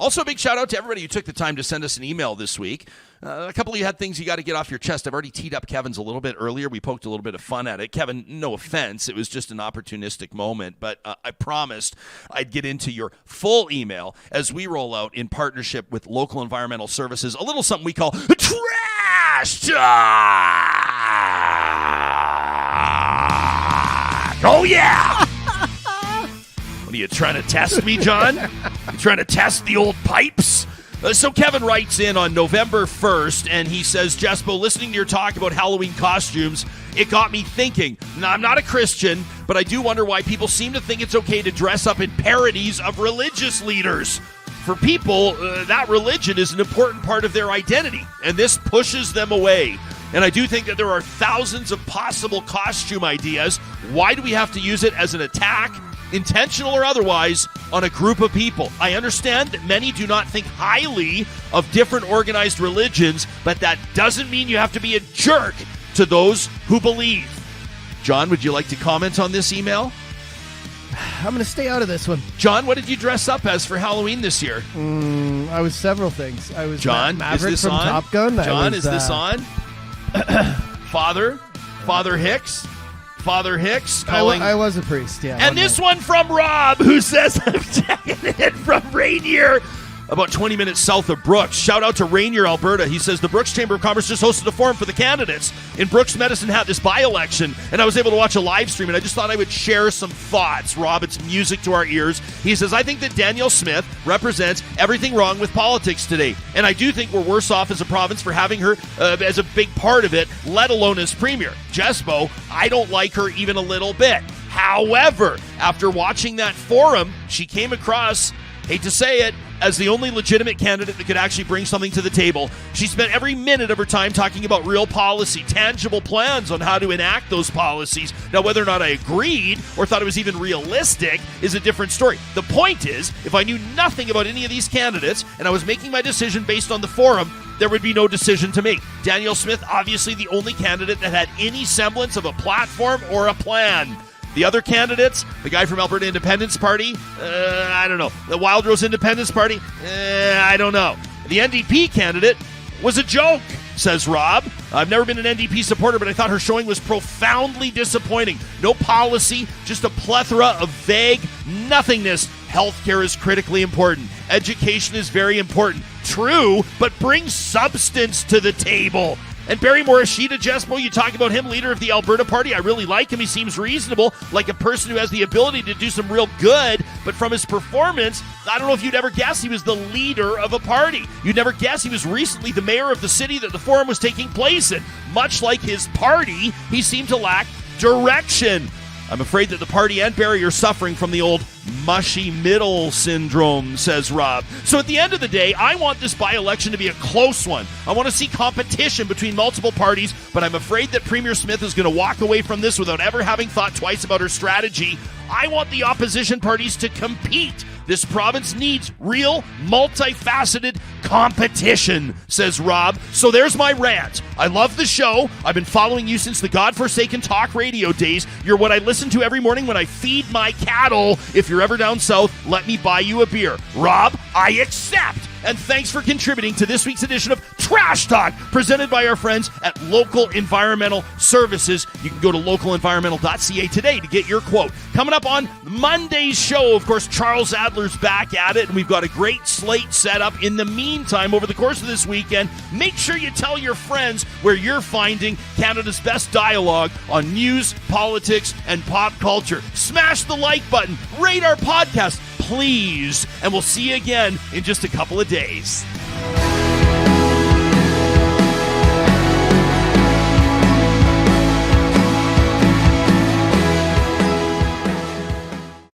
Also, a big shout out to everybody who took the time to send us an email this week. A couple of you had things you got to get off your chest. I've already teed up Kevin's a little bit earlier. We poked a little bit of fun at it. Kevin, no offense. It was just an opportunistic moment, but I promised I'd get into your full email as we roll out in partnership with Local Environmental Services, a little something we call Trash Talk. Oh, yeah. What are you trying to test me, John? You trying to test the old pipes? So Kevin writes in on November 1st, and he says, Jespo, listening to your talk about Halloween costumes, it got me thinking. Now, I'm not a Christian, but I do wonder why people seem to think it's okay to dress up in parodies of religious leaders. For people, that religion is an important part of their identity, and this pushes them away. And I do think that there are thousands of possible costume ideas. Why do we have to use it as an attack, intentional or otherwise, on a group of people? I understand that many do not think highly of different organized religions, but that doesn't mean you have to be a jerk to those who believe. John, would you like to comment on this email? I'm going to stay out of this one. John, what did you dress up as for Halloween this year? I was several things. I was John, Maverick is this from on? Top Gun. John, is this on? Father Hicks calling. I was a priest, yeah. And this one from Rob, who says, I'm checking it from Rainier, about 20 minutes south of Brooks. Shout out to Rainier, Alberta. He says, the Brooks Chamber of Commerce just hosted a forum for the candidates in Brooks Medicine Hat this by-election, and I was able to watch a live stream, and I just thought I would share some thoughts. Rob, it's music to our ears. He says, I think that Danielle Smith represents everything wrong with politics today, and I do think we're worse off as a province for having her as a big part of it, let alone as premier. Jespo, I don't like her even a little bit. However, after watching that forum, she came across, hate to say it, as the only legitimate candidate that could actually bring something to the table. She spent every minute of her time talking about real policy, tangible plans on how to enact those policies. Now, whether or not I agreed or thought it was even realistic is a different story. The point is, if I knew nothing about any of these candidates and I was making my decision based on the forum, there would be no decision to make. Danielle Smith, obviously the only candidate that had any semblance of a platform or a plan. The other candidates, the guy from Alberta Independence Party, I don't know. The Wildrose Independence Party, I don't know. The NDP candidate was a joke, says Rob. I've never been an NDP supporter, but I thought her showing was profoundly disappointing. No policy, just a plethora of vague nothingness. Healthcare is critically important. Education is very important. True, but bring substance to the table. And Barry Morishita, Jespo, you talk about him, leader of the Alberta Party. I really like him. He seems reasonable, like a person who has the ability to do some real good. But from his performance, I don't know if you'd ever guess he was the leader of a party. You'd never guess he was recently the mayor of the city that the forum was taking place in. Much like his party, he seemed to lack direction. I'm afraid that the party and Barry are suffering from the old mushy middle syndrome, says Rob. So at the end of the day, I want this by-election to be a close one. I want to see competition between multiple parties, but I'm afraid that Premier Smith is going to walk away from this without ever having thought twice about her strategy. I want the opposition parties to compete. This province needs real, multifaceted competition, says Rob. So there's my rant. I love the show. I've been following you since the godforsaken talk radio days. You're what I listen to every morning when I feed my cattle. If you're ever down south, let me buy you a beer. Rob, I accept. And thanks for contributing to this week's edition of Trash Talk, presented by our friends at Local Environmental Services. You can go to localenvironmental.ca today to get your quote. Coming up on Monday's show, of course, Charles Adler's back at it, and we've got a great slate set up. In the meantime, over the course of this weekend, make sure you tell your friends where you're finding Canada's best dialogue on news, politics, and pop culture. Smash the like button, rate our podcast, please, and we'll see you again in just a couple of days.